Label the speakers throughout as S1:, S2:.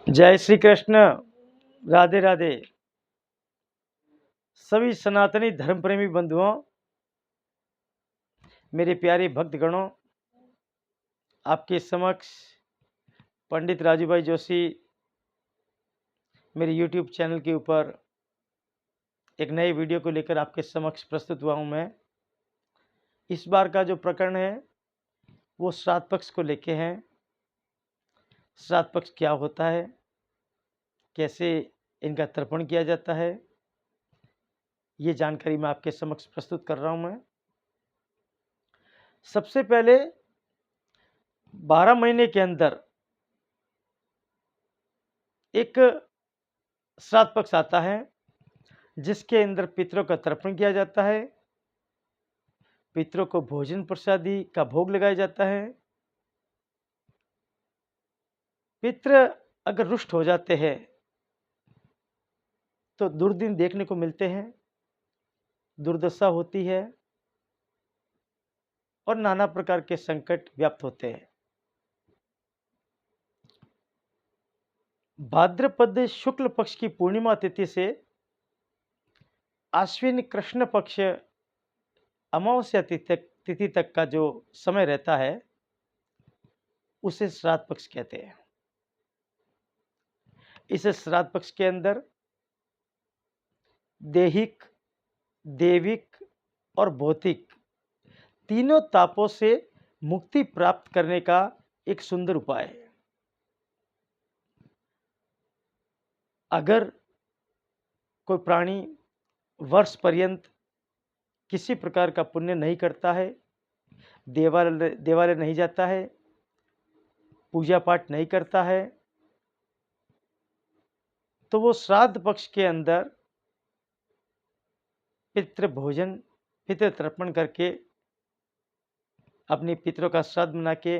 S1: जय श्री कृष्ण। राधे राधे। सभी सनातनी धर्म प्रेमी बंधुओं, मेरे प्यारे भक्तगणों, आपके समक्ष पंडित राजू भाई जोशी मेरे YouTube चैनल के ऊपर एक नए वीडियो को लेकर आपके समक्ष प्रस्तुत हुआ हूं। मैं इस बार का जो प्रकरण है वो श्राद्ध पक्ष को लेके है। श्राद्ध पक्ष क्या होता है, कैसे इनका तर्पण किया जाता है, ये जानकारी मैं आपके समक्ष प्रस्तुत कर रहा हूं। मैं सबसे पहले 12 महीने के अंदर एक श्राद्ध पक्ष आता है जिसके अंदर पितरों का तर्पण किया जाता है, पितरों को भोजन प्रसादी का भोग लगाया जाता है। पितृ अगर रुष्ट हो जाते हैं तो दुर्दिन देखने को मिलते हैं, दुर्दशा होती है और नाना प्रकार के संकट व्याप्त होते हैं। भाद्रपद शुक्ल पक्ष की पूर्णिमा तिथि से आश्विन कृष्ण पक्ष अमावस्या तिथि तक का जो समय रहता है उसे श्राद्ध पक्ष कहते हैं। इस श्राद्ध पक्ष के अंदर दैहिक, देविक और भौतिक तीनों तापों से मुक्ति प्राप्त करने का एक सुंदर उपाय है। अगर कोई प्राणी वर्ष पर्यंत किसी प्रकार का पुण्य नहीं करता है, देवालय नहीं जाता है, पूजा पाठ नहीं करता है, तो वो श्राद्ध पक्ष के अंदर पितृ भोजन, पितृ तर्पण करके अपने पितरों का श्राद्ध मना के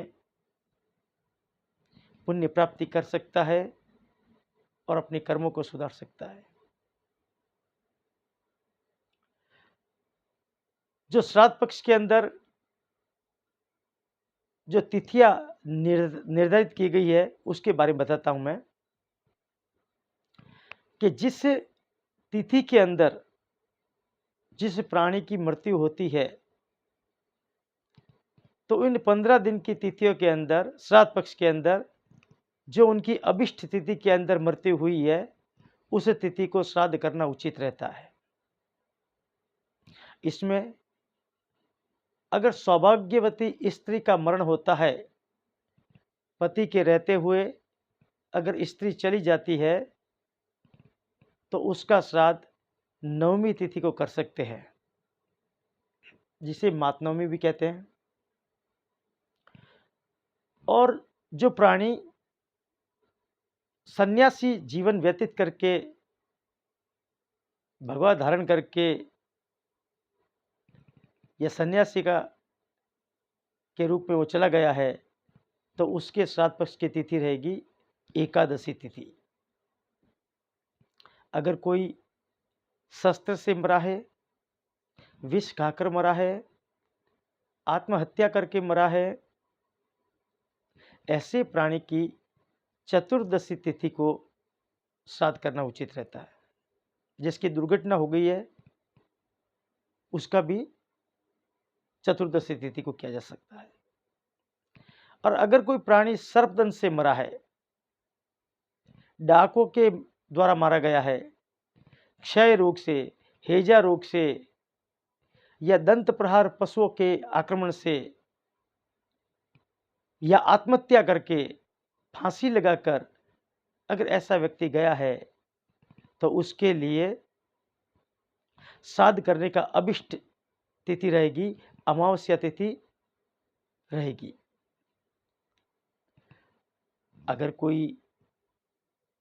S1: पुण्य प्राप्ति कर सकता है और अपने कर्मों को सुधार सकता है। जो श्राद्ध पक्ष के अंदर जो तिथियां निर्धारित की गई है उसके बारे में बताता हूं मैं कि जिस तिथि के अंदर जिस प्राणी की मृत्यु होती है तो इन 15 दिन की तिथियों के अंदर श्राद्ध पक्ष के अंदर जो उनकी अभिष्ट तिथि के अंदर मृत्यु हुई है उस तिथि को श्राद्ध करना उचित रहता है। इसमें अगर सौभाग्यवती स्त्री का मरण होता है, पति के रहते हुए अगर स्त्री चली जाती है तो उसका श्राद्ध नवमी तिथि को कर सकते हैं, जिसे मातनवमी भी कहते हैं। और जो प्राणी सन्यासी जीवन व्यतीत करके भगवा धारण करके या सन्यासी के रूप में वो चला गया है तो उसके श्राद्ध पक्ष की तिथि रहेगी एकादशी तिथि। अगर कोई शस्त्र से मरा है, विष खाकर मरा है, आत्महत्या करके मरा है, ऐसे प्राणी की चतुर्दशी तिथि को श्राद्ध करना उचित रहता है। जिसकी दुर्घटना हो गई है उसका भी चतुर्दशी तिथि को किया जा सकता है। और अगर कोई प्राणी सर्पदंश से मरा है, डाकों के द्वारा मारा गया है, क्षय रोग से, हैजा रोग से या दंत प्रहार पशुओं के आक्रमण से या आत्महत्या करके फांसी लगाकर अगर ऐसा व्यक्ति गया है तो उसके लिए श्राद्ध करने का अभिष्ट तिथि रहेगी अमावस्या तिथि रहेगी। अगर कोई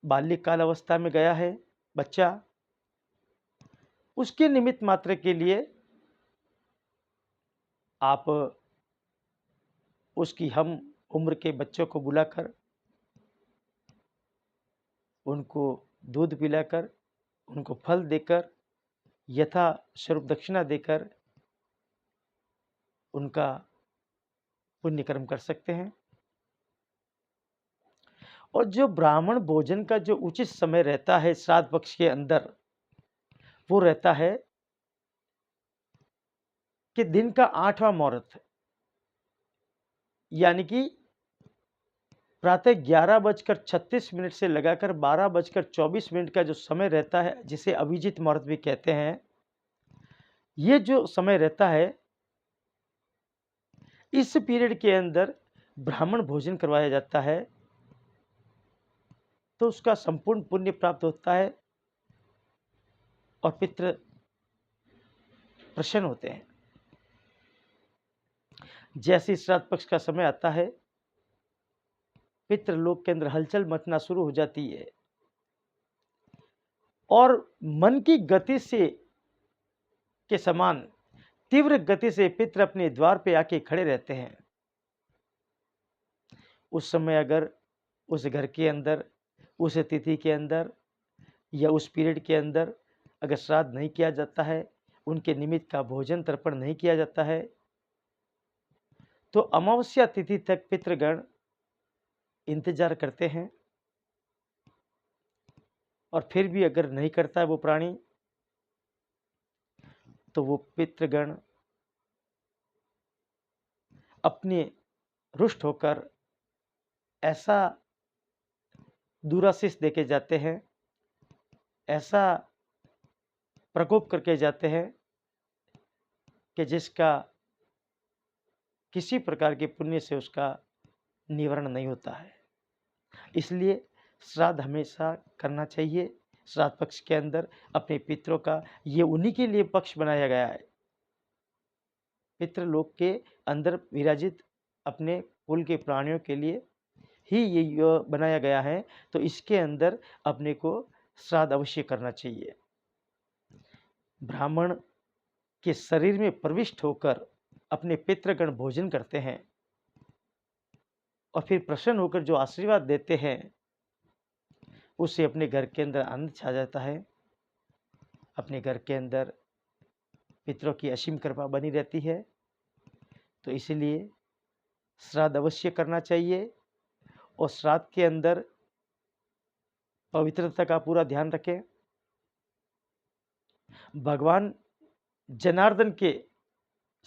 S1: बाल्यकाल अवस्था में गया है बच्चा, उसके निमित्त मात्र के लिए आप उसकी हम उम्र के बच्चों को बुलाकर उनको दूध पिलाकर, उनको फल देकर, यथा स्वरूप दक्षिणा देकर उनका पुण्य कर्म कर सकते हैं। और जो ब्राह्मण भोजन का जो उचित समय रहता है श्राद्ध पक्ष के अंदर, वो रहता है कि दिन का 8वां मुहूर्त, यानी कि प्रातः 11:36 से लगाकर 12:24 का जो समय रहता है, जिसे अभिजीत मुहूर्त भी कहते हैं, ये जो समय रहता है, इस पीरियड के अंदर ब्राह्मण भोजन करवाया जाता है, तो उसका संपूर्ण पुण्य प्राप्त होता है और पितृ प्रसन्न होते हैं। जैसे श्राद्ध पक्ष का समय आता है, पितृलोक के अंदर हलचल मचना शुरू हो जाती है और मन की गति से के समान तीव्र गति से पितृ अपने द्वार पे आके खड़े रहते हैं। उस समय अगर उस घर के अंदर, उस तिथि के अंदर या उस पीरियड के अंदर अगर श्राद्ध नहीं किया जाता है, उनके निमित्त का भोजन तर्पण नहीं किया जाता है, तो अमावस्या तिथि तक पितृगण इंतजार करते हैं और फिर भी अगर नहीं करता है वो प्राणी, तो वो पितृगण अपने रुष्ट होकर ऐसा दूराशीष देके जाते हैं, ऐसा प्रकोप करके जाते हैं कि जिसका किसी प्रकार के पुण्य से उसका निवारण नहीं होता है। इसलिए श्राद्ध हमेशा करना चाहिए। श्राद्ध पक्ष के अंदर अपने पितरों का, ये उन्हीं के लिए पक्ष बनाया गया है। पितृलोक के अंदर विराजित अपने कुल के प्राणियों के लिए ही ये बनाया गया है, तो इसके अंदर अपने को श्राद्ध अवश्य करना चाहिए। ब्राह्मण के शरीर में प्रविष्ट होकर अपने पितृगण भोजन करते हैं और फिर प्रसन्न होकर जो आशीर्वाद देते हैं, उससे अपने घर के अंदर आनंद छा जाता है। अपने घर के अंदर पितरों की असीम कृपा बनी रहती है। तो इसलिए श्राद्ध अवश्य करना चाहिए और श्राद्ध के अंदर पवित्रता का पूरा ध्यान रखें। भगवान जनार्दन के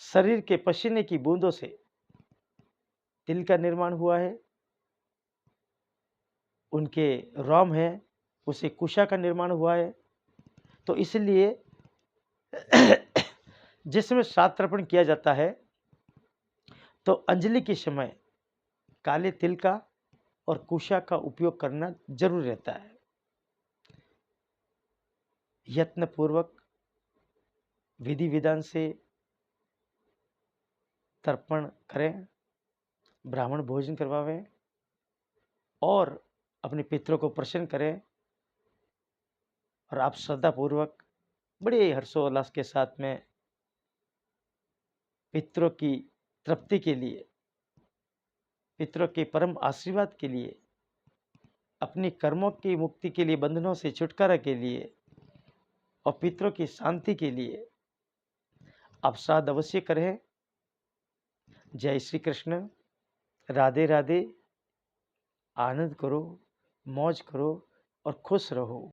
S1: शरीर के पसीने की बूंदों से तिल का निर्माण हुआ है, उनके रोम है उसे कुशा का निर्माण हुआ है। तो इसलिए जिसमें श्राद्ध तर्पण किया जाता है, तो अंजलि के समय काले तिल का और कुशा का उपयोग करना जरूर रहता है। यत्न पूर्वक विधि विधान से तर्पण करें, ब्राह्मण भोजन करवावें और अपने पितरों को प्रसन्न करें। और आप श्रद्धा पूर्वक बड़े हर्षोल्लास के साथ में पितरों की तृप्ति के लिए, पितरों के परम आशीर्वाद के लिए, अपनी कर्मों की मुक्ति के लिए, बंधनों से छुटकारा के लिए और पितरों की शांति के लिए आप श्राद्ध अवश्य करें। जय श्री कृष्ण। राधे राधे। आनंद करो, मौज करो और खुश रहो।